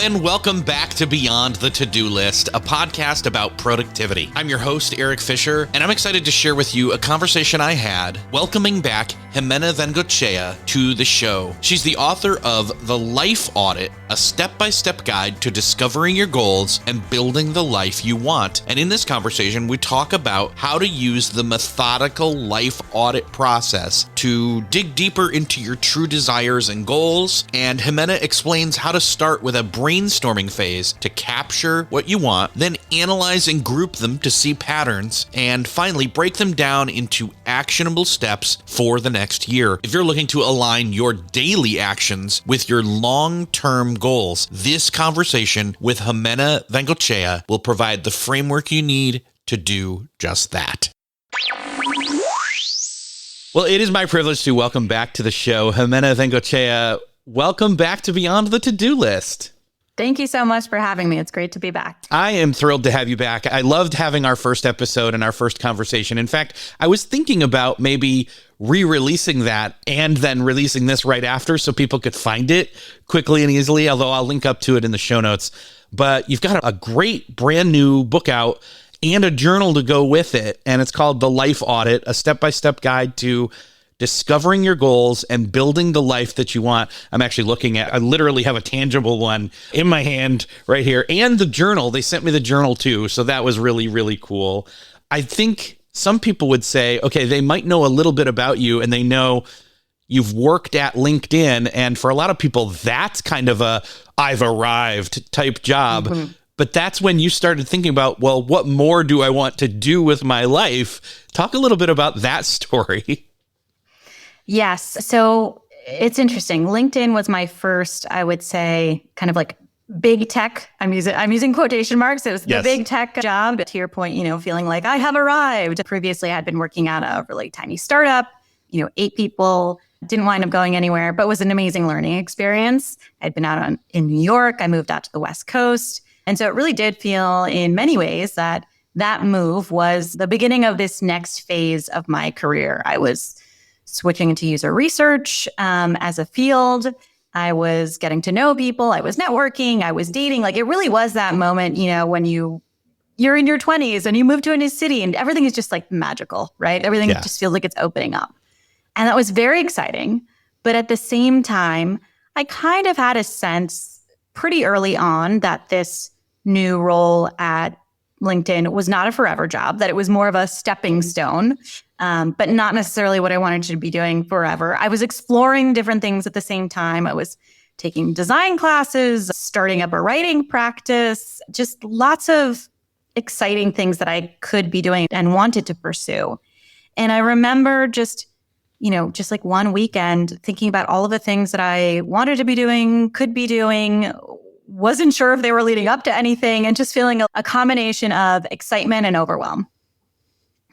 and welcome back to Beyond the To-Do List, a podcast about productivity. I'm your host, Eric Fisher, and I'm excited to share with you a conversation I had welcoming back Ximena Vengeochea to the show. She's the author of The Life Audit, a step-by-step guide to discovering your goals and building the life you want. And in this conversation, we talk about how to use the methodical life audit process to dig deeper into your true desires and goals. And Ximena explains how to start with a brainstorming phase to capture what you want, then analyze and group them to see patterns, and finally break them down into actionable steps for the next year. If you're looking to align your daily actions with your long-term goals, this conversation with Ximena Vengeochea will provide the framework you need to do just that. Well, it is my privilege to welcome back to the show Ximena Vengeochea. Welcome back to Beyond the To-Do List. Thank you so much for having me. It's great to be back. I am thrilled to have you back. I loved having our first episode and our first conversation. In fact, I was thinking about maybe re-releasing that and then releasing this right after so people could find it quickly and easily, although I'll link up to it in the show notes. But you've got a great brand new book out and a journal to go with it. And it's called The Life Audit, a step-by-step guide to discovering your goals and building the life that you want. I'm actually looking at, I literally have a tangible one in my hand right here, and the journal. They sent me the journal too. So that was really, really cool. I think some people would say, okay, they might know a little bit about you and they know you've worked at LinkedIn. And for a lot of people, that's kind of a I've arrived type job. Mm-hmm. But that's when you started thinking about, well, what more do I want to do with my life? Talk a little bit about that story. Yes. So it's interesting. LinkedIn was my first, I would say, kind of like big tech. I'm using quotation marks. It was the big tech job. But to your point, feeling like I have arrived. Previously, I had been working at a really tiny startup, 8 people, didn't wind up going anywhere, but was an amazing learning experience. I'd been out in New York. I moved out to the West Coast. And so it really did feel in many ways that move was the beginning of this next phase of my career. I was switching into user research as a field. I was getting to know people. I was networking. I was dating. Like it really was that moment, when you're in your 20s and you move to a new city and everything is just like magical, right? Everything just feels like it's opening up. And that was very exciting. But at the same time, I kind of had a sense pretty early on that this new role at LinkedIn was not a forever job, that it was more of a stepping stone, but not necessarily what I wanted to be doing forever. I was exploring different things at the same time. I was taking design classes, starting up a writing practice, just lots of exciting things that I could be doing and wanted to pursue. And I remember just like one weekend thinking about all of the things that I wanted to be doing, could be doing, wasn't sure if they were leading up to anything, and just feeling a combination of excitement and overwhelm,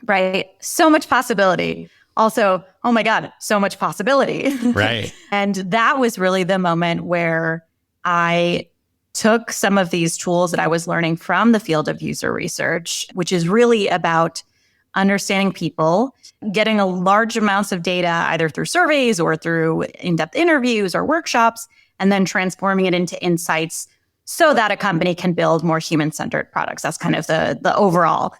right? So much possibility. Also, oh my God, so much possibility. Right. And that was really the moment where I took some of these tools that I was learning from the field of user research, which is really about understanding people, getting a large amounts of data, either through surveys or through in-depth interviews or workshops, and then transforming it into insights so that a company can build more human-centered products. That's kind of the overall.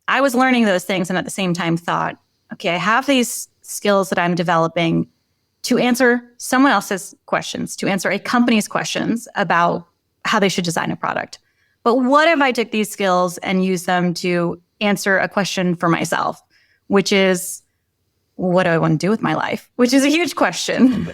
I was learning those things and at the same time thought, okay, I have these skills that I'm developing to answer someone else's questions, to answer a company's questions about how they should design a product. But what if I took these skills and used them to answer a question for myself, which is, what do I want to do with my life? Which is a huge question,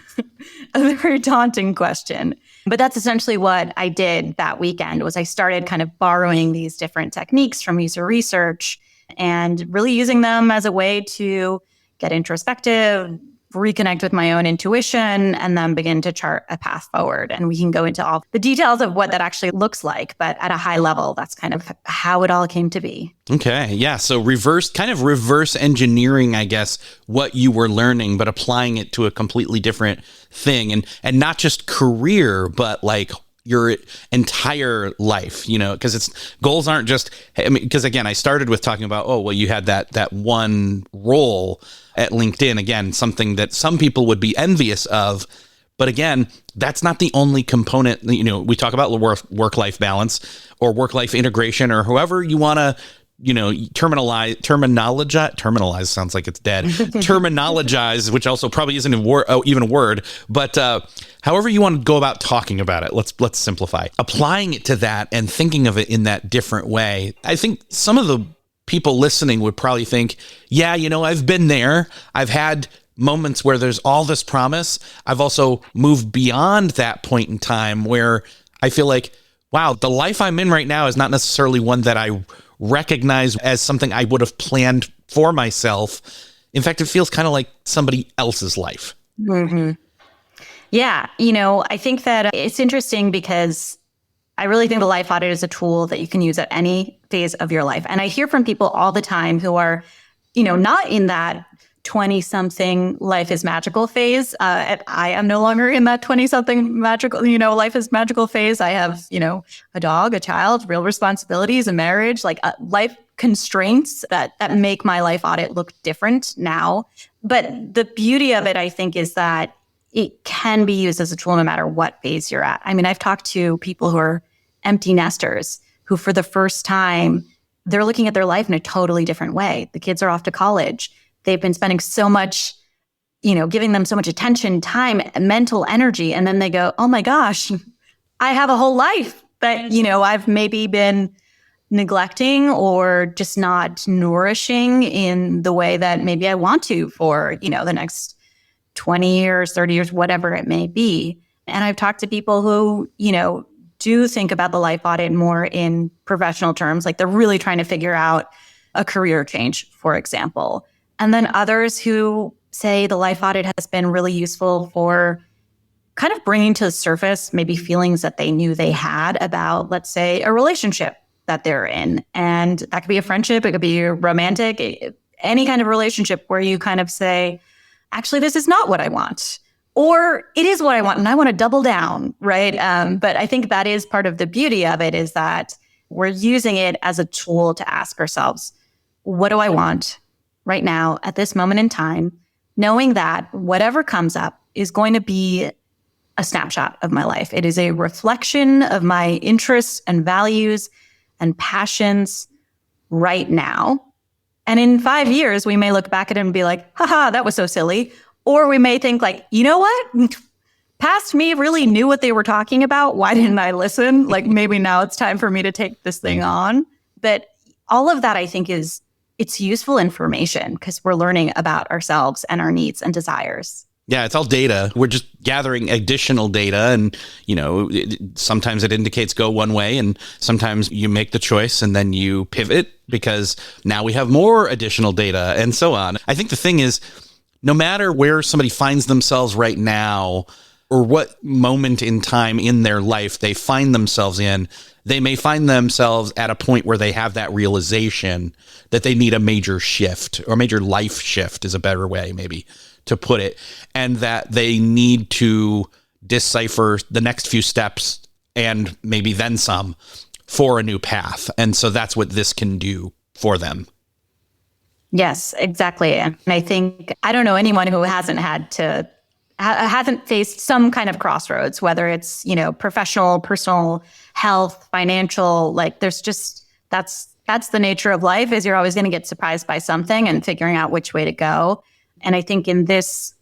a very daunting question. But that's essentially what I did that weekend. Was I started kind of borrowing these different techniques from user research and really using them as a way to get introspective, reconnect with my own intuition, and then begin to chart a path forward. And we can go into all the details of what that actually looks like. But at a high level, that's kind of how it all came to be. Okay. Yeah. So reverse engineering, I guess, what you were learning, but applying it to a completely different thing, and not just career, but like your entire life, because goals aren't just, because again, I started with talking about, you had that one role at LinkedIn, again, something that some people would be envious of, But again, that's not the only component. We talk about work-life balance or work-life integration, or however you want to, terminologize sounds like it's dead. Terminologize, which also probably isn't even a word, but however you want to go about talking about it, let's simplify. Applying it to that and thinking of it in that different way. I think some of the people listening would probably think, yeah, I've been there. I've had moments where there's all this promise. I've also moved beyond that point in time where I feel like, wow, the life I'm in right now is not necessarily one that I recognize as something I would have planned for myself. In fact, it feels kind of like somebody else's life. Mm-hmm. Yeah. I think that it's interesting because I really think the life audit is a tool that you can use at any phase of your life. And I hear from people all the time who are, not in that 20-something life is magical phase. I am no longer in that 20-something magical, life is magical phase. I have, a dog, a child, real responsibilities, a marriage, like life constraints that make my life audit look different now. But the beauty of it, I think, is that it can be used as a tool no matter what phase you're at. I mean, I've talked to people who are empty nesters who, for the first time, they're looking at their life in a totally different way. The kids are off to college. They've been spending so much, giving them so much attention, time, mental energy. And then they go, oh my gosh, I have a whole life that, I've maybe been neglecting or just not nourishing in the way that maybe I want to for, the next 20 years, 30 years, whatever it may be. And I've talked to people who, do think about the life audit more in professional terms, like they're really trying to figure out a career change, for example. And then others who say the life audit has been really useful for kind of bringing to the surface maybe feelings that they knew they had about, let's say, a relationship that they're in. And that could be a friendship, it could be romantic, any kind of relationship where you kind of say, actually, this is not what I want. Or it is what I want and I want to double down, right? But I think that is part of the beauty of it, is that we're using it as a tool to ask ourselves, what do I want right now at this moment in time, knowing that whatever comes up is going to be a snapshot of my life. It is a reflection of my interests and values and passions right now. And in 5 years, we may look back at it and be like, haha, that was so silly. Or we may think like, you know what? Past me really knew what they were talking about. Why didn't I listen? Like maybe now it's time for me to take this thing on. But all of that, I think, it's useful information because we're learning about ourselves and our needs and desires. Yeah, it's all data. We're just gathering additional data. And, sometimes it indicates go one way and sometimes you make the choice and then you pivot because now we have more additional data and so on. I think the thing is, no matter where somebody finds themselves right now or what moment in time in their life they find themselves in, they may find themselves at a point where they have that realization that they need a major shift, or major life shift is a better way maybe to put it, and that they need to decipher the next few steps and maybe then some for a new path. And so that's what this can do for them. Yes, exactly. And I think, I don't know anyone who hasn't faced some kind of crossroads, whether it's, professional, personal, health, financial, like there's just, that's the nature of life, is you're always going to get surprised by something and figuring out which way to go. And I think in this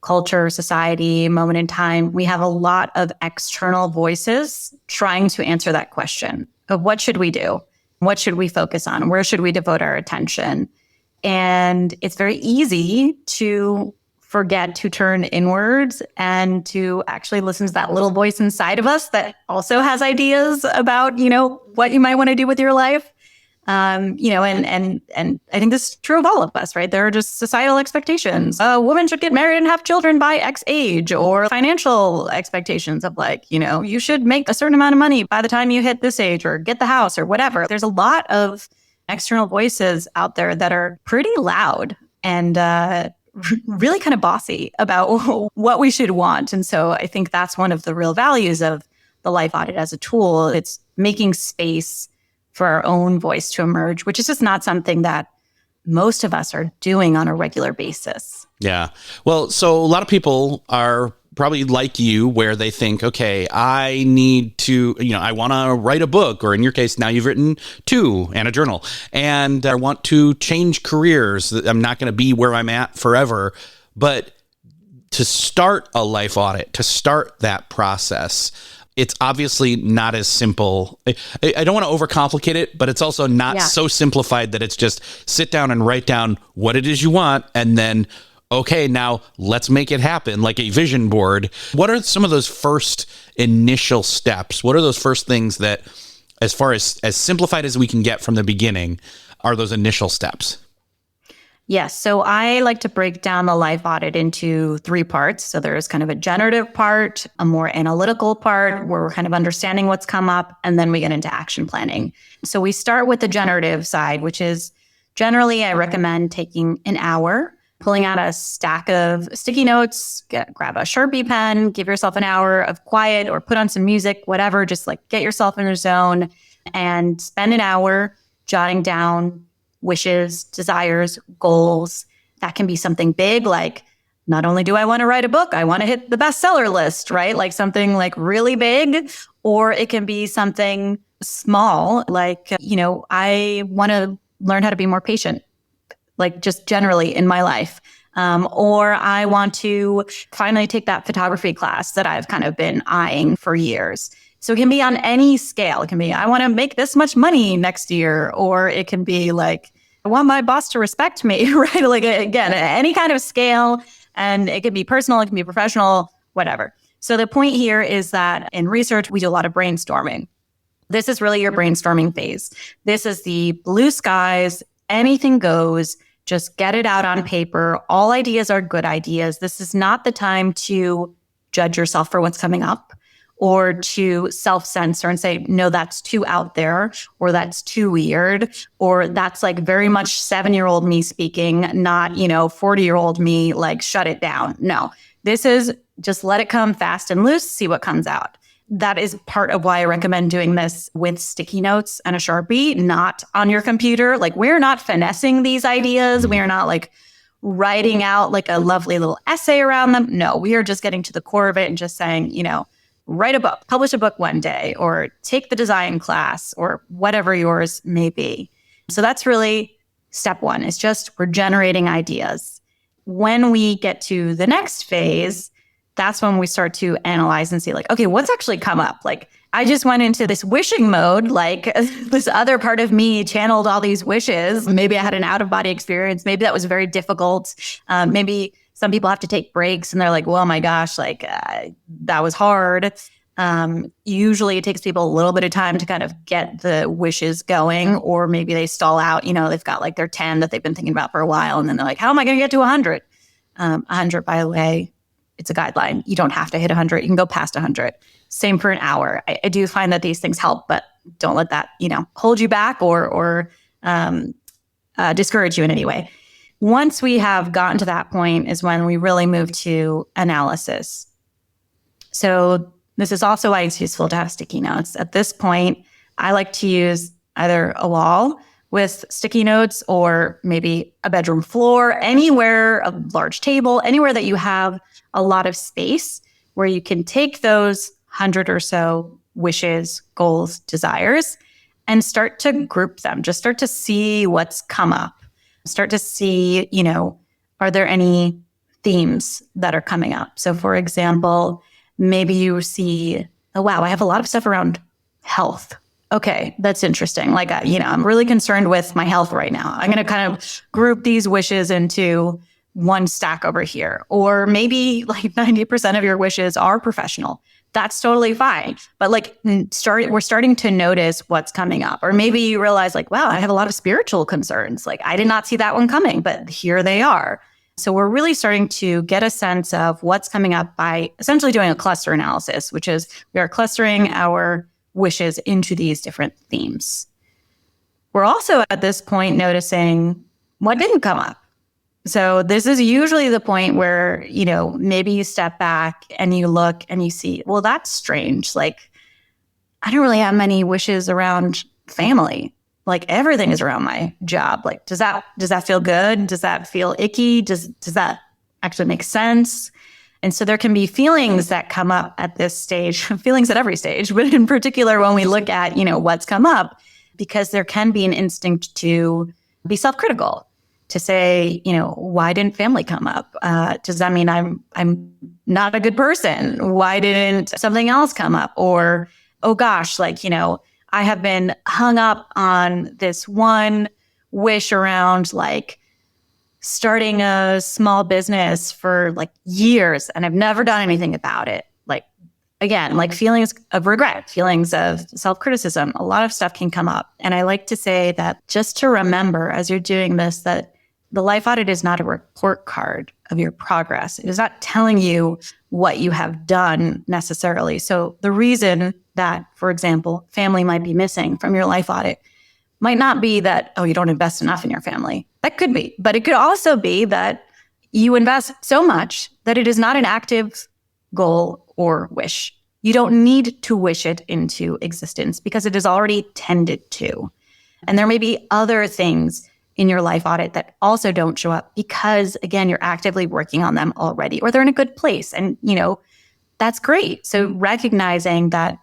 culture, society, moment in time, we have a lot of external voices trying to answer that question of what should we do? What should we focus on? Where should we devote our attention? And it's very easy to forget to turn inwards and to actually listen to that little voice inside of us that also has ideas about, what you might want to do with your life. And I think this is true of all of us, right? There are just societal expectations. A woman should get married and have children by X age, or financial expectations of like, you should make a certain amount of money by the time you hit this age or get the house or whatever. There's a lot of external voices out there that are pretty loud and really kind of bossy about what we should want. And so I think that's one of the real values of the life audit as a tool. It's making space for our own voice to emerge, which is just not something that most of us are doing on a regular basis. Yeah. Well, so a lot of people are probably like you, where they think, okay, I need to, I want to write a book, or in your case, now you've written 2 and a journal, and I want to change careers. I'm not going to be where I'm at forever. But to start a life audit, to start that process, it's obviously not as simple. I don't want to overcomplicate it, but it's also not so simplified that it's just sit down and write down what it is you want, and then, okay, now let's make it happen, like a vision board. What are some of those first initial steps? What are those first things that, as far as simplified as we can get from the beginning, are those initial steps? Yes. So I like to break down the life audit into 3 parts. So there's kind of a generative part, a more analytical part where we're kind of understanding what's come up, and then we get into action planning. So we start with the generative side, which is generally I recommend taking an hour, pulling out a stack of sticky notes, grab a Sharpie pen, give yourself an hour of quiet or put on some music, whatever, just like get yourself in a zone and spend an hour jotting down wishes, desires, goals. That can be something big, like not only do I want to write a book, I want to hit the bestseller list, right? Like something like really big, or it can be something small, like, I want to learn how to be more patient, like just generally in my life. Or I want to finally take that photography class that I've kind of been eyeing for years. So it can be on any scale. It can be, I want to make this much money next year, or it can be like, I want my boss to respect me, right? Like, again, any kind of scale, and it can be personal, it can be professional, whatever. So the point here is that in research, we do a lot of brainstorming. This is really your brainstorming phase. This is the blue skies, anything goes, just get it out on paper. All ideas are good ideas. This is not the time to judge yourself for what's coming up, or to self-censor and say, no, that's too out there, or that's too weird, or that's like very much 7-year-old me speaking, not, 40-year-old me, like shut it down. No, this is just let it come fast and loose, see what comes out. That is part of why I recommend doing this with sticky notes and a Sharpie, not on your computer. Like, we're not finessing these ideas. We are not like writing out like a lovely little essay around them. No, we are just getting to the core of it and just saying, write a book, publish a book one day, or take the design class, or whatever yours may be. So that's really step 1. It's just we're generating ideas. When we get to the next phase, that's when we start to analyze and see like, okay, what's actually come up? Like, I just went into this wishing mode, like this other part of me channeled all these wishes. Maybe I had an out-of-body experience. Maybe that was very difficult. Maybe some people have to take breaks and they're like, well, my gosh, like that was hard. Usually it takes people a little bit of time to kind of get the wishes going, or maybe they stall out, they've got like their 10 that they've been thinking about for a while. And then they're like, how am I going to get to 100? 100, by the way, it's a guideline. You don't have to hit 100. You can go past 100. Same for an hour. I do find that these things help, but don't let that, hold you back or discourage you in any way. Once we have gotten to that point is when we really move to analysis. So this is also why it's useful to have sticky notes. At this point, I like to use either a wall with sticky notes, or maybe a bedroom floor, anywhere, a large table, anywhere that you have a lot of space where you can take those 100 or so wishes, goals, desires, and start to group them. Just start to see what's come up. Start to see, are there any themes that are coming up? So for example, maybe you see, oh, wow, I have a lot of stuff around health. Okay, that's interesting. Like, I'm really concerned with my health right now. I'm going to kind of group these wishes into one stack over here. Or maybe like 90% of your wishes are professional. That's totally fine. But like we're starting to notice what's coming up. Or maybe you realize like, wow, I have a lot of spiritual concerns. Like, I did not see that one coming, but here they are. So we're really starting to get a sense of what's coming up by essentially doing a cluster analysis, which is we are clustering our wishes into these different themes. We're also at this point noticing what didn't come up. So this is usually the point where, maybe you step back and you look and you see, well, that's strange. Like, I don't really have many wishes around family. Like, everything is around my job. Like, does that feel good? Does that feel icky? Does that actually make sense? And so there can be feelings that come up at this stage, feelings at every stage, but in particular, when we look at, what's come up, because there can be an instinct to be self-critical, to say, why didn't family come up? Does that mean I'm not a good person? Why didn't something else come up? Or, oh gosh, I have been hung up on this one wish around starting a small business for years, and I've never done anything about it. Again, feelings of regret, feelings of self-criticism, a lot of stuff can come up. And I like to say that just to remember as you're doing this, that the life audit is not a report card of your progress. It is not telling you what you have done necessarily. So the reason that, for example, family might be missing from your life audit might not be that, you don't invest enough in your family. That could be. But it could also be that you invest so much that it is not an active goal or wish. You don't need to wish it into existence because it is already tended to. And there may be other things in your life audit that also don't show up because, again, you're actively working on them already, or they're in a good place. And, that's great. So recognizing that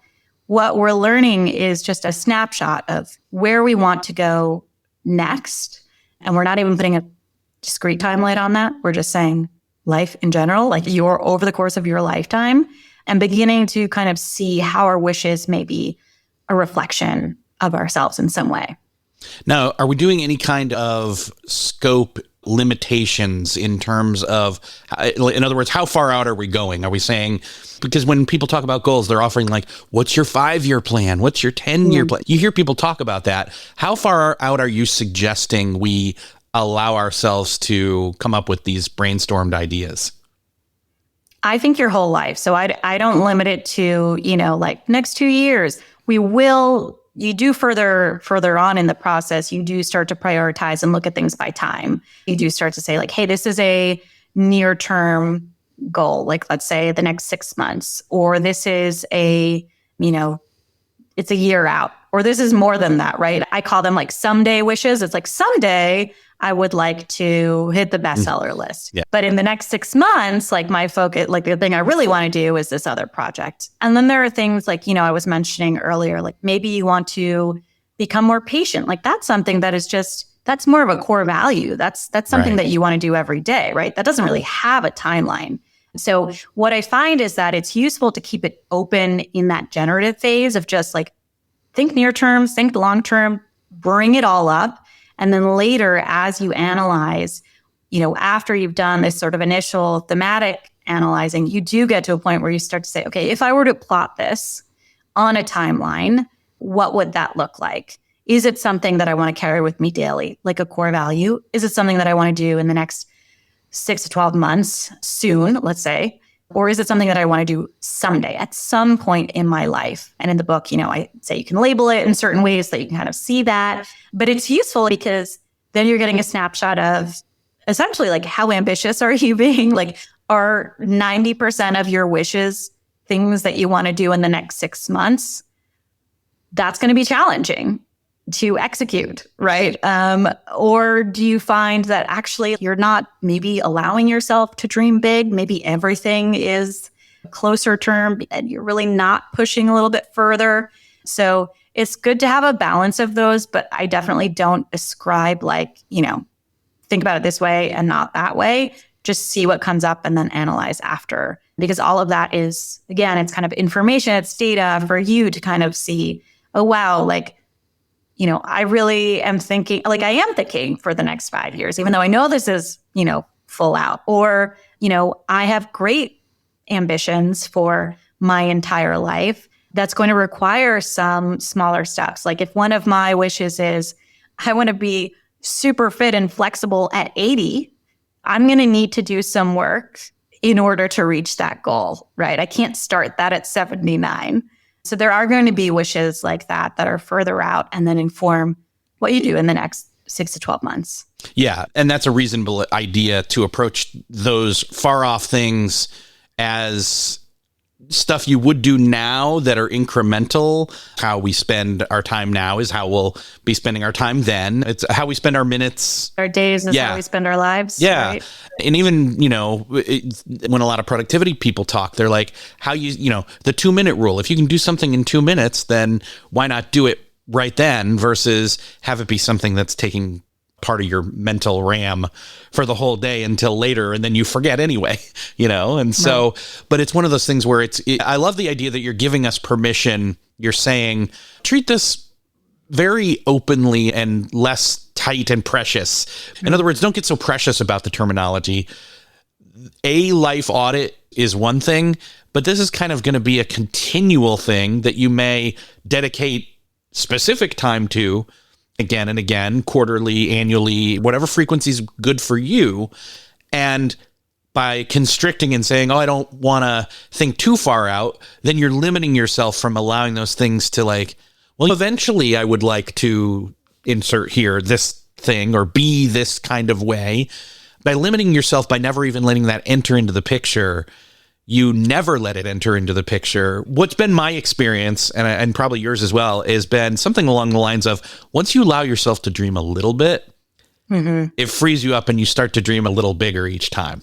what we're learning is just a snapshot of where we want to go next. And we're not even putting a discrete timeline on that. We're just saying life in general, you're over the course of your lifetime, and beginning to kind of see how our wishes may be a reflection of ourselves in some way. Now, are we doing any kind of scope limitations in terms of, in other words, how far out are we going? Are we saying, because when people talk about goals, they're offering what's your 5-year plan? What's your 10-year plan? You hear people talk about that. How far out are you suggesting we allow ourselves to come up with these brainstormed ideas? I think your whole life. So I don't limit it to, next 2 years. You do further on in the process, you do start to prioritize and look at things by time. You do start to say hey, this is a near term goal. Let's say the next 6 months, or this is it's a year out, or this is more than that, right? I call them someday wishes. It's someday I would like to hit the bestseller list. Yeah. But in the next 6 months, my focus, the thing I really want to do is this other project. And then there are things I was mentioning earlier, maybe you want to become more patient. That's something that is that's more of a core value. That's something that you want to do every day, right? That doesn't really have a timeline. So what I find is that it's useful to keep it open in that generative phase of just think near term, think long term, bring it all up. And then later, as you analyze, after you've done this sort of initial thematic analyzing, you do get to a point where you start to say, okay, if I were to plot this on a timeline, what would that look like? Is it something that I want to carry with me daily, like a core value? Is it something that I want to do in the next 6 to 12 months soon, let's say? Or is it something that I want to do someday at some point in my life? And in the book, I say you can label it in certain ways that you can kind of see that. But it's useful because then you're getting a snapshot of essentially how ambitious are you being? Are 90% of your wishes things that you want to do in the next 6 months? That's going to be challenging to execute, right? Or do you find that actually you're not maybe allowing yourself to dream big? Maybe everything is closer term and you're really not pushing a little bit further. So it's good to have a balance of those, but I definitely don't ascribe think about it this way and not that way. Just see what comes up and then analyze after. Because all of that is, again, it's kind of information, it's data for you to kind of see, oh, wow, I really am thinking, I am thinking for the next 5 years, even though I know this is, full out. Or, I have great ambitions for my entire life. That's going to require some smaller steps. If one of my wishes is, I want to be super fit and flexible at 80, I'm going to need to do some work in order to reach that goal, right? I can't start that at 79. So there are going to be wishes like that are further out and then inform what you do in the next 6 to 12 months. Yeah. And that's a reasonable idea to approach those far off things as stuff you would do now that are incremental. How we spend our time now is how we'll be spending our time then. It's how we spend our minutes. Our days is how we spend our lives. Yeah. Right? And even, when a lot of productivity people talk, they're like, the 2-minute rule. If you can do something in 2 minutes, then why not do it right then versus have it be something that's taking part of your mental RAM for the whole day until later, and then you forget anyway, And so, right. But it's one of those things where I love the idea that you're giving us permission. You're saying, treat this very openly and less tight and precious. In other words, don't get so precious about the terminology. A life audit is one thing, but this is kind of going to be a continual thing that you may dedicate specific time to again and again, quarterly, annually, whatever frequency is good for you. And by constricting and saying, I don't want to think too far out, then you're limiting yourself from allowing those things to eventually I would like to insert here this thing or be this kind of way. By limiting yourself, by never even letting that enter into the picture, you never let it enter into the picture. What's been my experience, and probably yours as well, has been something along the lines of once you allow yourself to dream a little bit, it frees you up and you start to dream a little bigger each time.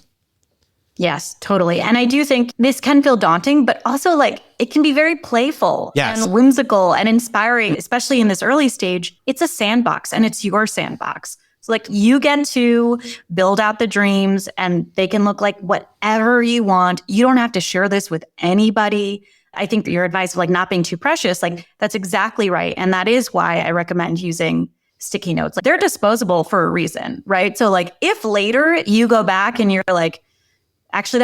Yes, totally. And I do think this can feel daunting, but also it can be very playful and whimsical and inspiring, especially in this early stage. It's a sandbox and it's your sandbox. So you get to build out the dreams and they can look like whatever you want. You don't have to share this with anybody. I think that your advice of not being too precious, that's exactly right. And that is why I recommend using sticky notes. They're disposable for a reason, right? So if later you go back and you're actually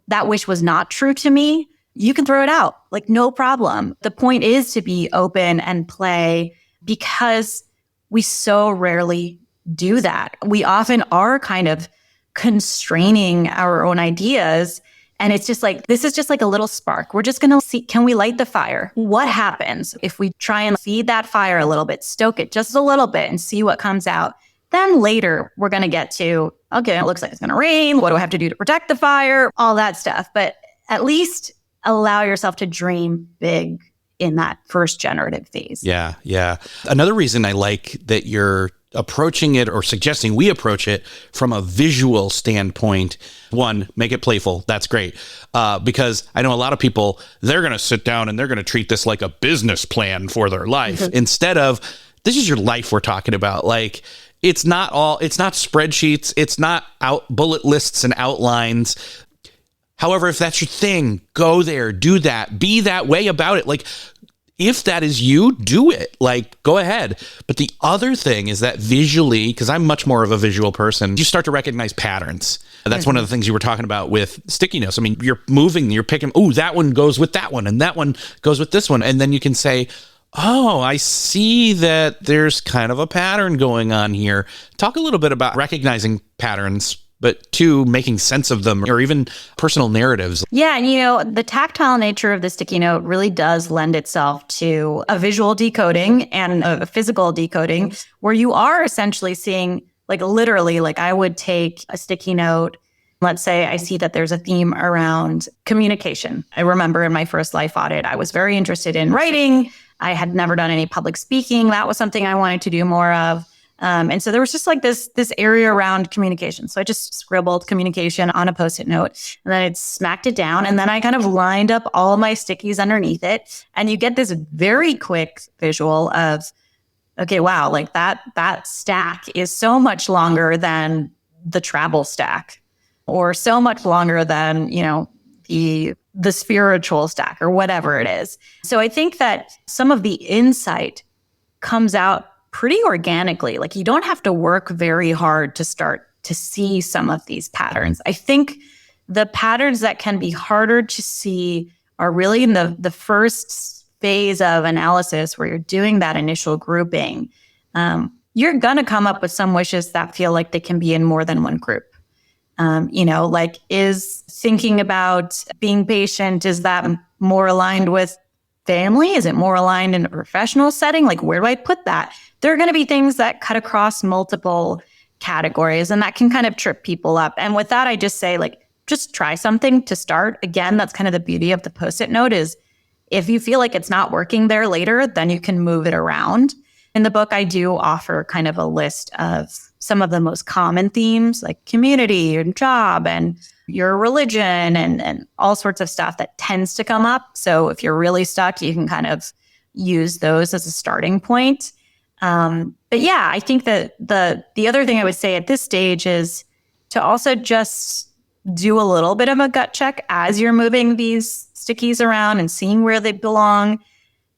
that wish was not true to me, you can throw it out. No problem. The point is to be open and play because we so rarely do that. We often are kind of constraining our own ideas. And it's just this is just a little spark. We're just going to see, can we light the fire? What happens if we try and feed that fire a little bit, stoke it just a little bit and see what comes out? Then later we're going to get to, okay, it looks like it's going to rain. What do I have to do to protect the fire? All that stuff. But at least allow yourself to dream big in that first generative phase. Yeah. Yeah. Another reason I like that you're approaching it or suggesting we approach it from a visual standpoint. One, make it playful. That's great. Because I know a lot of people, they're going to sit down and they're going to treat this like a business plan for their life instead of this is your life we're talking about. It's not spreadsheets. It's not bullet lists and outlines. However, if that's your thing, go there, do that, be that way about it. If that is you, do it. Go ahead. But the other thing is that visually, because I'm much more of a visual person, you start to recognize patterns. And that's one of the things you were talking about with sticky notes. I mean, you're moving, you're picking, that one goes with that one, and that one goes with this one. And then you can say, I see that there's kind of a pattern going on here. Talk a little bit about recognizing patterns, but two, making sense of them or even personal narratives. Yeah. And the tactile nature of the sticky note really does lend itself to a visual decoding and a physical decoding where you are essentially seeing literally, I would take a sticky note. Let's say I see that there's a theme around communication. I remember in my first life audit, I was very interested in writing. I had never done any public speaking. That was something I wanted to do more of. And so there was just this area around communication. So I just scribbled communication on a Post-it note and then I smacked it down. And then I kind of lined up all my stickies underneath it. And you get this very quick visual of, okay, wow, that stack is so much longer than the travel stack or so much longer than, the spiritual stack or whatever it is. So I think that some of the insight comes out pretty organically. You don't have to work very hard to start to see some of these patterns. I think the patterns that can be harder to see are really in the first phase of analysis where you're doing that initial grouping. You're going to come up with some wishes that feel like they can be in more than one group. Is thinking about being patient, is that more aligned with family? Is it more aligned in a professional setting? Where do I put that? There are going to be things that cut across multiple categories and that can kind of trip people up. And with that, I just say just try something to start. Again, that's kind of the beauty of the Post-it note is if you feel like it's not working there later, then you can move it around. In the book, I do offer kind of a list of some of the most common themes like community and job and your religion and all sorts of stuff that tends to come up. So if you're really stuck, you can kind of use those as a starting point. But yeah, I think that the other thing I would say at this stage is to also just do a little bit of a gut check as you're moving these stickies around and seeing where they belong,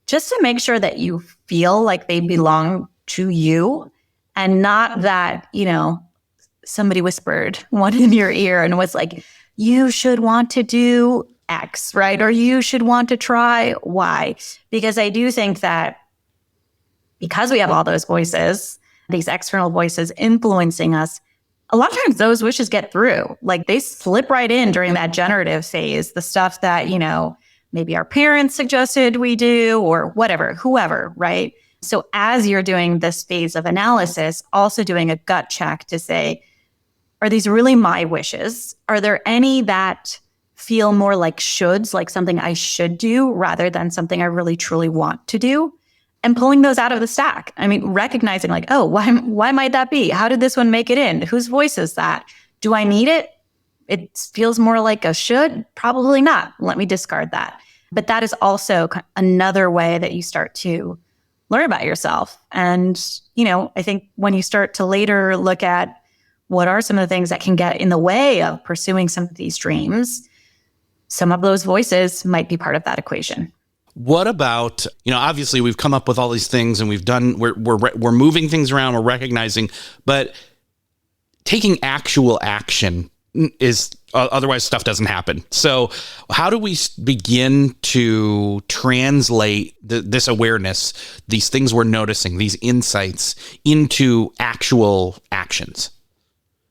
just to make sure that you feel like they belong to you and not that, somebody whispered one in your ear and was like, you should want to do X, right? Or you should want to try Y. Because I do think that because we have all those voices, these external voices influencing us, a lot of times those wishes get through. Like they slip right in during that generative phase, the stuff that, maybe our parents suggested we do or whatever, whoever, right? So as you're doing this phase of analysis, also doing a gut check to say, are these really my wishes? Are there any that feel more like shoulds, like something I should do rather than something I really truly want to do? And pulling those out of the stack. I mean, recognizing like, oh, why might that be? How did this one make it in? Whose voice is that? Do I need it? It feels more like a should. Probably not. Let me discard that. But that is also another way that you start to learn about yourself. And, I think when you start to later look at what are some of the things that can get in the way of pursuing some of these dreams, some of those voices might be part of that equation. What about, obviously we've come up with all these things and we're moving things around, we're recognizing, but taking actual action is otherwise stuff doesn't happen. So how do we begin to translate this awareness, these things we're noticing, these insights into actual actions?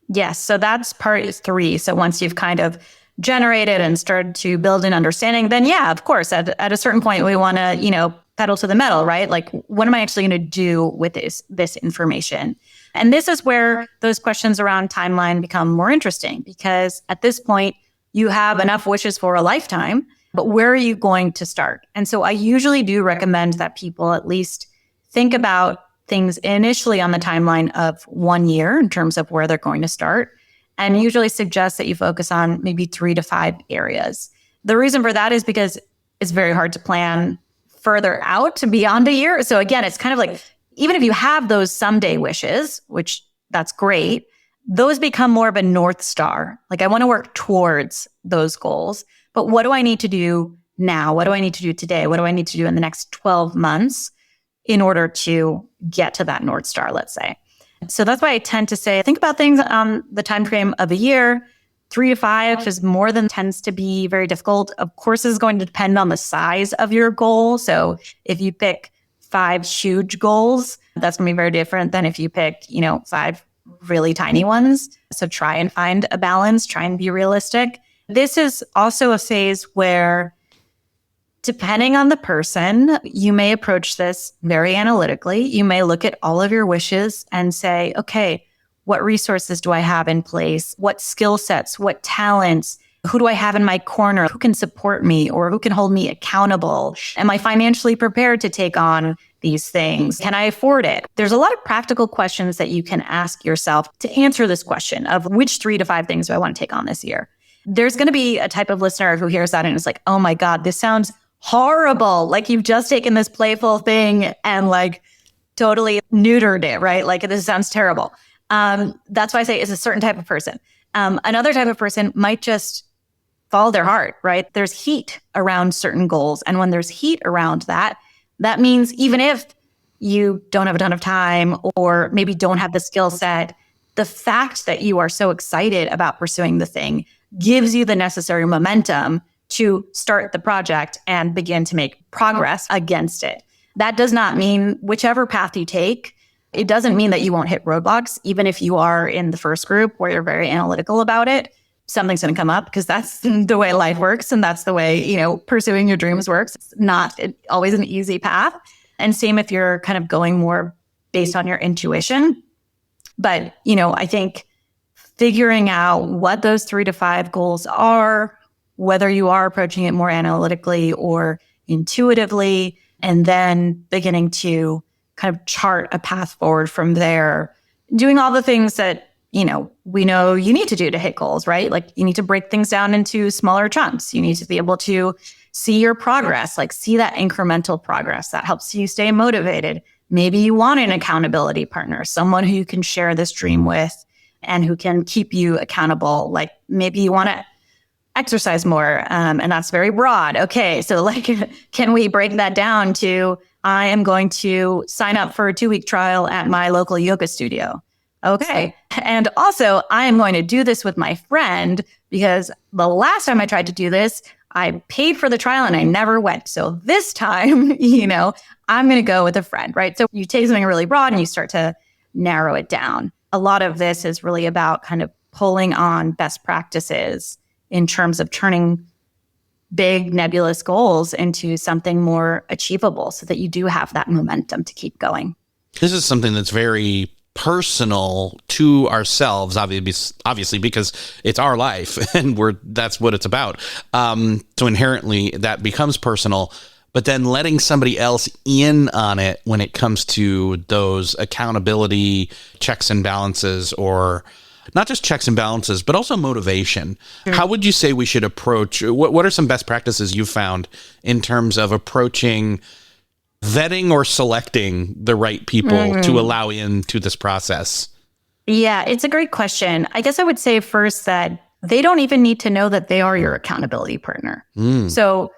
Yes. So that's part 3. So once you've kind of generated and started to build an understanding, then yeah, of course, at a certain point, we want to, pedal to the metal, right? Like, what am I actually going to do with this information? And this is where those questions around timeline become more interesting because at this point, you have enough wishes for a lifetime, but where are you going to start? And so I usually do recommend that people at least think about things initially on the timeline of 1 year in terms of where they're going to start, and usually suggest that you focus on maybe 3 to 5 areas. The reason for that is because it's very hard to plan further out to beyond a year. So again, it's kind of like, even if you have those someday wishes, which that's great, those become more of a North Star. Like I want to work towards those goals, but what do I need to do now? What do I need to do today? What do I need to do in the next 12 months in order to get to that North Star, let's say? So that's why I tend to say, think about things on the time frame of a year. 3 to 5 is more than tends to be very difficult. Of course, it's going to depend on the size of your goal. So if you pick 5 huge goals, that's going to be very different than if you pick, 5 really tiny ones. So try and find a balance, try and be realistic. This is also a phase where, depending on the person, you may approach this very analytically. You may look at all of your wishes and say, okay, what resources do I have in place? What skill sets, what talents? Who do I have in my corner? Who can support me or who can hold me accountable? Am I financially prepared to take on these things? Can I afford it? There's a lot of practical questions that you can ask yourself to answer this question of which 3 to 5 things do I want to take on this year? There's going to be a type of listener who hears that and is like, oh my God, this sounds horrible. Like you've just taken this playful thing and like totally neutered it, right? Like this sounds terrible. That's why I say it's a certain type of person. Another type of person might just follow their heart, right? There's heat around certain goals. And when there's heat around that, that means even if you don't have a ton of time or maybe don't have the skill set, the fact that you are so excited about pursuing the thing gives you the necessary momentum to start the project and begin to make progress against it. That does not mean whichever path you take, it doesn't mean that you won't hit roadblocks. Even if you are in the first group where you're very analytical about it, something's going to come up because that's the way life works. And that's the way, pursuing your dreams works. It's not always an easy path. And same if you're kind of going more based on your intuition. But, I think figuring out what those 3 to 5 goals are, whether you are approaching it more analytically or intuitively, and then beginning to kind of chart a path forward from there, doing all the things that, we know you need to do to hit goals, right? Like you need to break things down into smaller chunks. You need to be able to see your progress, like see that incremental progress that helps you stay motivated. Maybe you want an accountability partner, someone who you can share this dream with and who can keep you accountable. Like maybe you want to exercise more, and that's very broad. Okay, so like, can we break that down to, I am going to sign up for a 2-week trial at my local yoga studio. Okay. And also, I am going to do this with my friend because the last time I tried to do this, I paid for the trial and I never went. So this time, I'm going to go with a friend, right? So you take something really broad and you start to narrow it down. A lot of this is really about kind of pulling on best practices in terms of turning big nebulous goals into something more achievable so that you do have that momentum to keep going. This is something that's very personal to ourselves, obviously, because it's our life and that's what it's about. So inherently that becomes personal, but then letting somebody else in on it when it comes to those accountability checks and balances, or not just checks and balances, but also motivation. Sure. How would you say we should approach, what are some best practices you've found in terms of approaching vetting or selecting the right people to allow into this process? Yeah, it's a great question. I guess I would say first that they don't even need to know that they are your accountability partner. So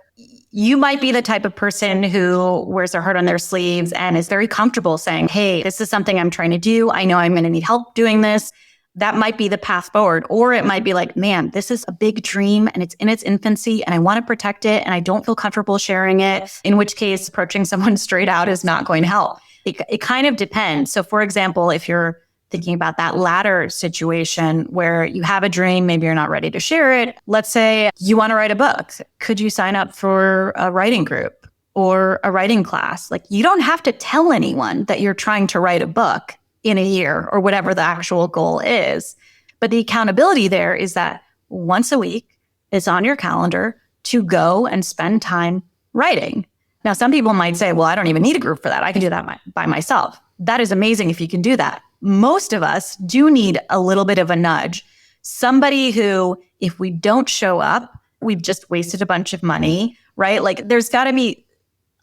you might be the type of person who wears their heart on their sleeves and is very comfortable saying, hey, this is something I'm trying to do. I know I'm going to need help doing this. That might be the path forward. Or it might be like, man, this is a big dream and it's in its infancy and I want to protect it and I don't feel comfortable sharing it, in which case approaching someone straight out is not going to help. It kind of depends. So for example, if you're thinking about that latter situation where you have a dream, maybe you're not ready to share it. Let's say you want to write a book. Could you sign up for a writing group or a writing class? Like you don't have to tell anyone that you're trying to write a book in a year or whatever the actual goal is. But the accountability there is that once a week, it's on your calendar to go and spend time writing. Now, some people might say, well, I don't even need a group for that. I can do that by myself. That is amazing if you can do that. Most of us do need a little bit of a nudge. Somebody who, if we don't show up, we've just wasted a bunch of money, right? Like there's got to be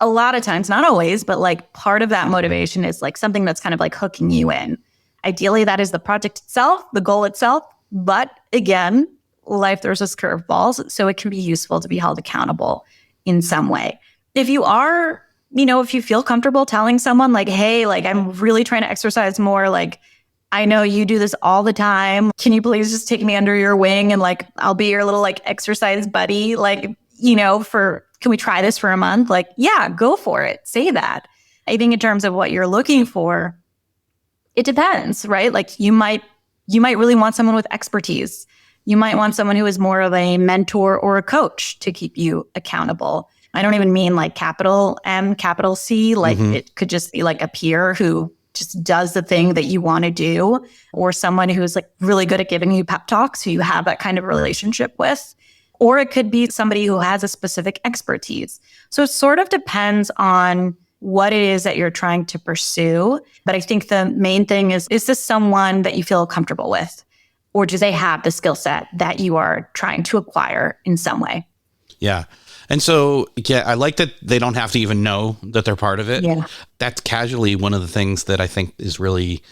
a lot of times, not always, but like part of that motivation is like something that's kind of like hooking you in. Ideally, that is the project itself, the goal itself. But again, life throws us curveballs. So it can be useful to be held accountable in some way. If you are, if you feel comfortable telling someone like, hey, like I'm really trying to exercise more, like I know you do this all the time. Can you please just take me under your wing and like I'll be your little like exercise buddy, like, can we try this for a month? Like, yeah, go for it. Say that. I think in terms of what you're looking for, it depends, right? Like you might really want someone with expertise. You might want someone who is more of a mentor or a coach to keep you accountable. I don't even mean like capital M, capital C. Like it could just be like a peer who just does the thing that you want to do, or someone who's like really good at giving you pep talks who you have that kind of relationship with. Or it could be somebody who has a specific expertise. So it sort of depends on what it is that you're trying to pursue. But I think the main thing is this someone that you feel comfortable with? Or do they have the skill set that you are trying to acquire in some way? Yeah. And so, I like that they don't have to even know that they're part of it. Yeah. That's casually one of the things that I think is really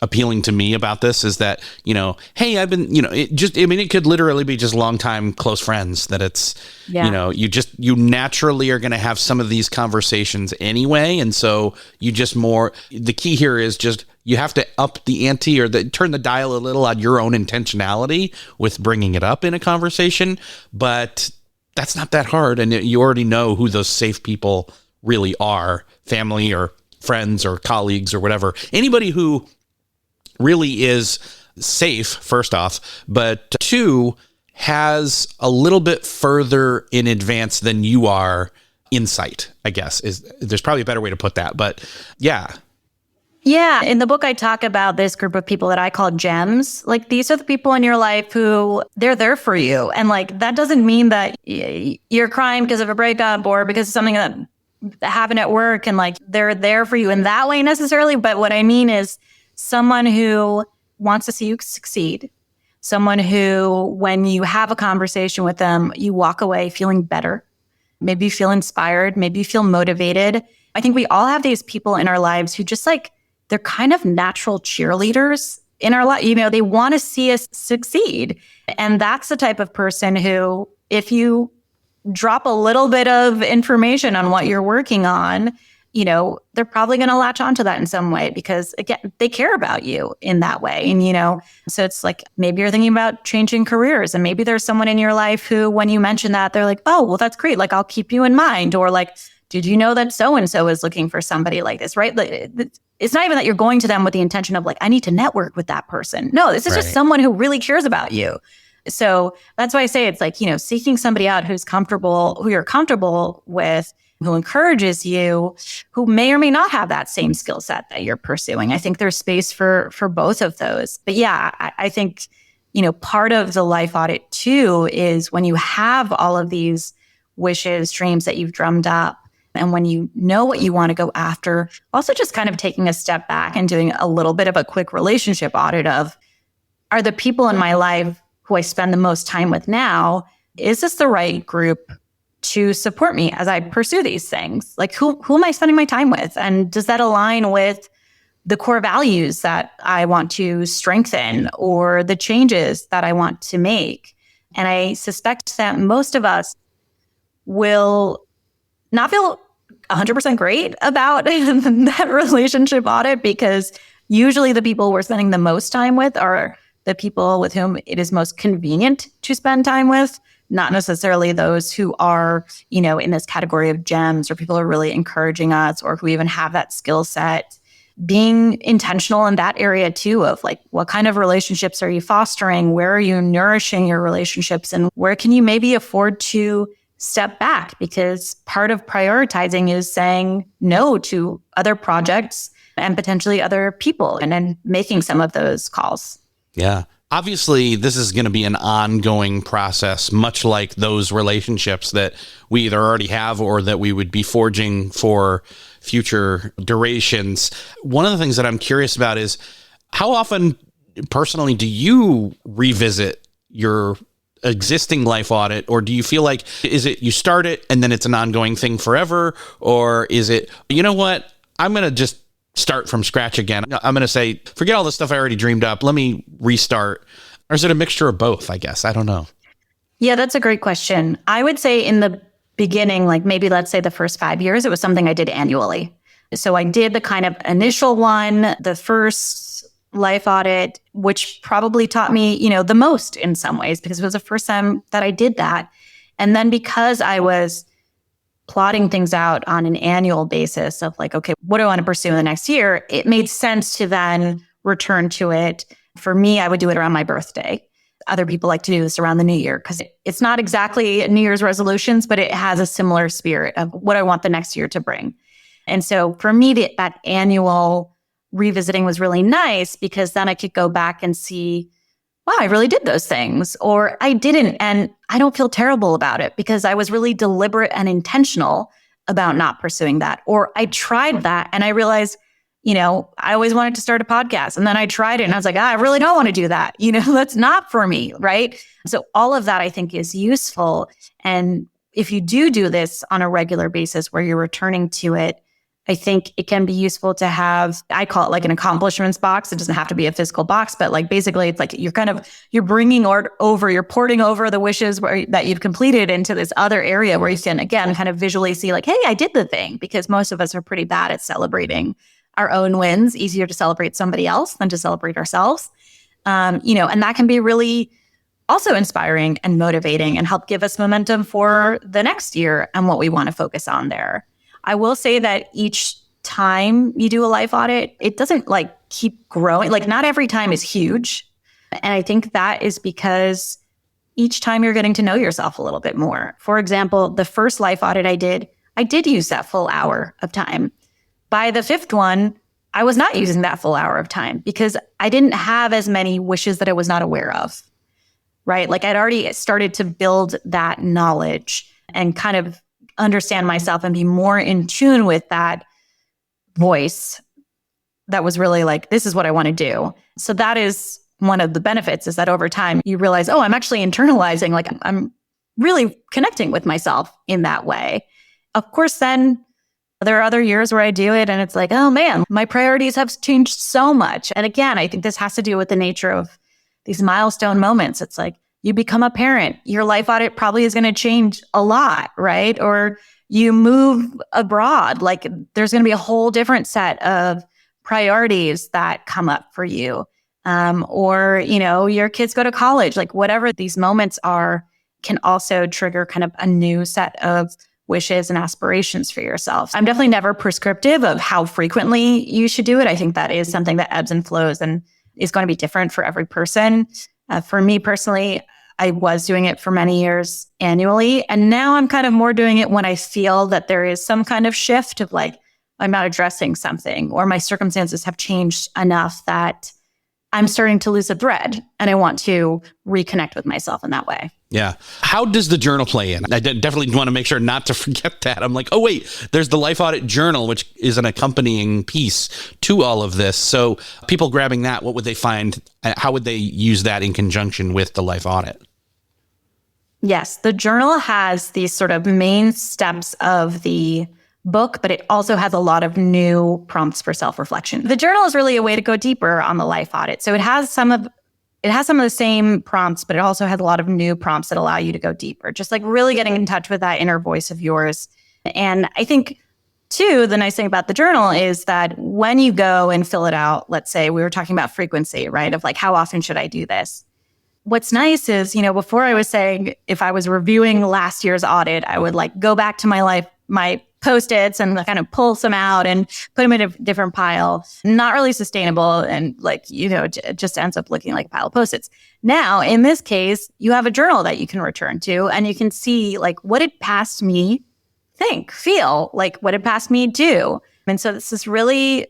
appealing to me about this is that, hey, I've been, it could literally be just longtime close friends that it's, you naturally are going to have some of these conversations anyway. And so the key here is just, you have to up the ante or turn the dial a little on your own intentionality with bringing it up in a conversation. But that's not that hard. And you already know who those safe people really are, family or friends or colleagues or whatever. Anybody who really is safe, first off, but two, has a little bit further in advance than you are insight, I guess. There's probably a better way to put that, but yeah. Yeah. In the book, I talk about this group of people that I call gems. Like, these are the people in your life who they're there for you. And like, that doesn't mean that you're crying because of a breakup or because of something that happened at work and like they're there for you in that way necessarily. But what I mean is someone who wants to see you succeed. Someone who, when you have a conversation with them, you walk away feeling better. Maybe you feel inspired. Maybe you feel motivated. I think we all have these people in our lives who just like, they're kind of natural cheerleaders in our life. You know, they want to see us succeed. And that's the type of person who, if you drop a little bit of information on what you're working on, you know, they're probably going to latch onto that in some way because, again, they care about you in that way. And, you know, so it's like maybe you're thinking about changing careers and maybe there's someone in your life who, when you mention that, they're like, oh, well, that's great. Like, I'll keep you in mind. Or like, did you know that so-and-so is looking for somebody like this, right? Like, it's not even that you're going to them with the intention of like, I need to network with that person. No, this is just someone who really cares about you. So that's why I say it's like, you know, seeking somebody out who's comfortable, who you're comfortable with, who encourages you, who may or may not have that same skill set that you're pursuing. I think there's space for both of those. But yeah, I think, you know, part of the life audit too is when you have all of these wishes, dreams that you've drummed up, and when you know what you want to go after, also just kind of taking a step back and doing a little bit of a quick relationship audit of, are the people in my life who I spend the most time with now, is this the right group to support me as I pursue these things? Like, who am I spending my time with? And does that align with the core values that I want to strengthen or the changes that I want to make? And I suspect that most of us will not feel 100% great about that relationship audit, because usually the people we're spending the most time with are the people with whom it is most convenient to spend time with, not necessarily those who are, you know, in this category of gems or people who are really encouraging us or who even have that skill set. Being intentional in that area too, of like, what kind of relationships are you fostering? Where are you nourishing your relationships? And where can you maybe afford to step back? Because part of prioritizing is saying no to other projects and potentially other people, and then making some of those calls. Yeah. Obviously, this is going to be an ongoing process, much like those relationships that we either already have or that we would be forging for future durations. One of the things that I'm curious about is, how often personally do you revisit your existing life audit? Or do you feel like, is it you start it and then it's an ongoing thing forever? Or is it, you know what, I'm going to just start from scratch again. I'm going to say, forget all the stuff I already dreamed up. Let me restart. Or is it a mixture of both, I guess? I don't know. Yeah, that's a great question. I would say in the beginning, like maybe let's say the first 5 years, it was something I did annually. So I did the kind of initial one, the first life audit, which probably taught me, you know, the most in some ways, because it was the first time that I did that. And then because I was plotting things out on an annual basis of like, okay, what do I want to pursue in the next year? It made sense to then return to it. For me, I would do it around my birthday. Other people like to do this around the new year because it's not exactly New Year's resolutions, but it has a similar spirit of what I want the next year to bring. And so for me, that annual revisiting was really nice, because then I could go back and see, wow, I really did those things, or I didn't. And I don't feel terrible about it because I was really deliberate and intentional about not pursuing that. Or I tried that and I realized, you know, I always wanted to start a podcast, and then I tried it and I was like, I really don't want to do that. You know, that's not for me, right? So all of that I think is useful. And if you do this on a regular basis where you're returning to it, I think it can be useful to have, I call it like an accomplishments box. It doesn't have to be a physical box, but like basically it's like you're bringing over, you're porting over the wishes that you've completed into this other area where you can, again, kind of visually see like, hey, I did the thing, because most of us are pretty bad at celebrating our own wins. Easier to celebrate somebody else than to celebrate ourselves. You know, and that can be really also inspiring and motivating and help give us momentum for the next year and what we want to focus on there. I will say that each time you do a life audit, it doesn't like keep growing. Like not every time is huge. And I think that is because each time you're getting to know yourself a little bit more. For example, the first life audit I did use that full hour of time. By the fifth one, I was not using that full hour of time because I didn't have as many wishes that I was not aware of, right? Like I'd already started to build that knowledge and kind of understand myself and be more in tune with that voice that was really like, this is what I want to do. So that is one of the benefits, is that over time you realize, oh, I'm actually internalizing, like I'm really connecting with myself in that way. Of course, then there are other years where I do it and it's like, oh man, my priorities have changed so much. And again, I think this has to do with the nature of these milestone moments. It's like you become a parent, your life audit probably is going to change a lot, right? Or you move abroad, like there's going to be a whole different set of priorities that come up for you. Or, your kids go to college, like whatever these moments are can also trigger kind of a new set of wishes and aspirations for yourself. I'm definitely never prescriptive of how frequently you should do it. I think that is something that ebbs and flows and is going to be different for every person. For me personally, I was doing it for many years annually. And now I'm kind of more doing it when I feel that there is some kind of shift of like, I'm not addressing something or my circumstances have changed enough that I'm starting to lose a thread and I want to reconnect with myself in that way. Yeah. How does the journal play in? I definitely want to make sure not to forget that. I'm like, oh, wait, there's the Life Audit Journal, which is an accompanying piece to all of this. So people grabbing that, what would they find? How would they use that in conjunction with the Life Audit? Yes, the journal has these sort of main steps of the book, but it also has a lot of new prompts for self-reflection. The journal is really a way to go deeper on the life audit. So it has some of the same prompts, but it also has a lot of new prompts that allow you to go deeper, just like really getting in touch with that inner voice of yours. And I think, too, the nice thing about the journal is that when you go and fill it out, let's say we were talking about frequency, right? Of like, how often should I do this? What's nice is, before I was saying if I was reviewing last year's audit, I would like go back to my Post-its and kind of pull some out and put them in a different pile. Not really sustainable. And it just ends up looking like a pile of Post-its. Now, in this case, you have a journal that you can return to and you can see like, what did past me think, feel? Like, what did past me do? And so this is really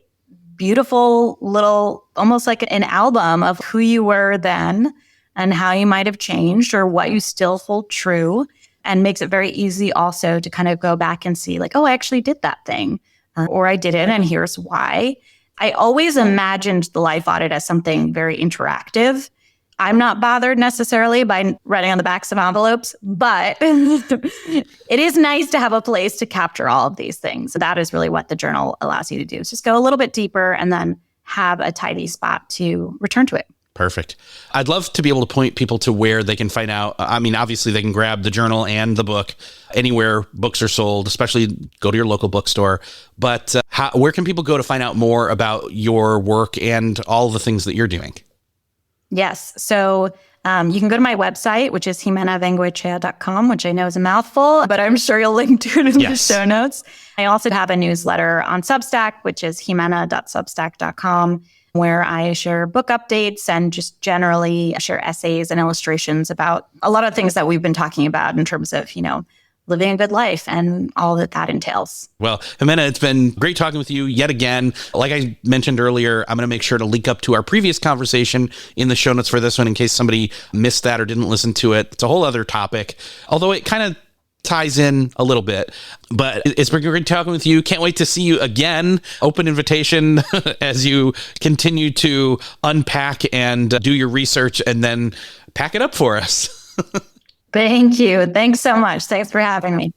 beautiful little, almost like an album of who you were then and how you might have changed or what you still hold true. And makes it very easy also to kind of go back and see like, oh, I actually did that thing or I didn't, and here's why. I always imagined the life audit as something very interactive. I'm not bothered necessarily by writing on the backs of envelopes, but it is nice to have a place to capture all of these things. So that is really what the journal allows you to do. Is just go a little bit deeper and then have a tidy spot to return to it. Perfect. I'd love to be able to point people to where they can find out. I mean, obviously they can grab the journal and the book anywhere books are sold, especially go to your local bookstore. But where can people go to find out more about your work and all the things that you're doing? Yes. So you can go to my website, which is XimenaVengeochea.com, which I know is a mouthful, but I'm sure you'll link to it in the show notes. I also have a newsletter on Substack, which is Ximena.substack.com. where I share book updates and just generally share essays and illustrations about a lot of things that we've been talking about in terms of, living a good life and all that entails. Well, Ximena, it's been great talking with you yet again. Like I mentioned earlier, I'm going to make sure to link up to our previous conversation in the show notes for this one in case somebody missed that or didn't listen to it. It's a whole other topic, although it kind of ties in a little bit, but it's been great talking with you. Can't wait to see you again. Open invitation as you continue to unpack and do your research and then pack it up for us. Thank you. Thanks so much. Thanks for having me.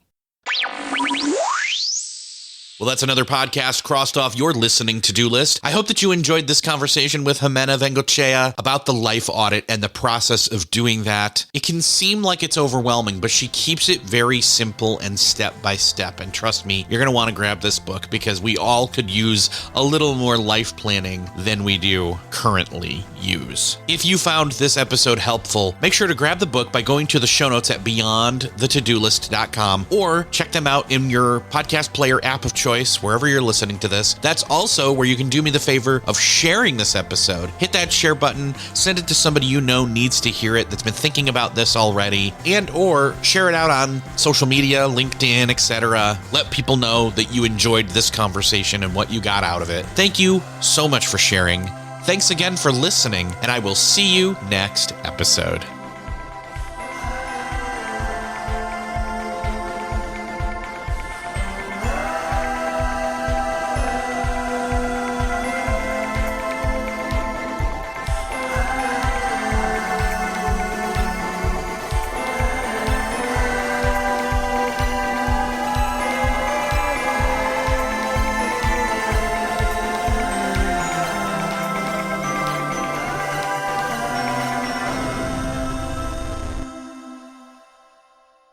Well, that's another podcast crossed off your listening to-do list. I hope that you enjoyed this conversation with Ximena Vengeochea about the life audit and the process of doing that. It can seem like it's overwhelming, but she keeps it very simple and step by step. And trust me, you're going to want to grab this book because we all could use a little more life planning than we do currently use. If you found this episode helpful, make sure to grab the book by going to the show notes at beyondthetodolist.com or check them out in your podcast player app of choice choice, wherever you're listening to this. That's also where you can do me the favor of sharing this episode. Hit that share button, send it to somebody you know needs to hear it, that's been thinking about this already, and or share it out on social media, LinkedIn, etc. Let people know that you enjoyed this conversation and what you got out of it. Thank you so much for sharing. Thanks again for listening, and I will see you next episode.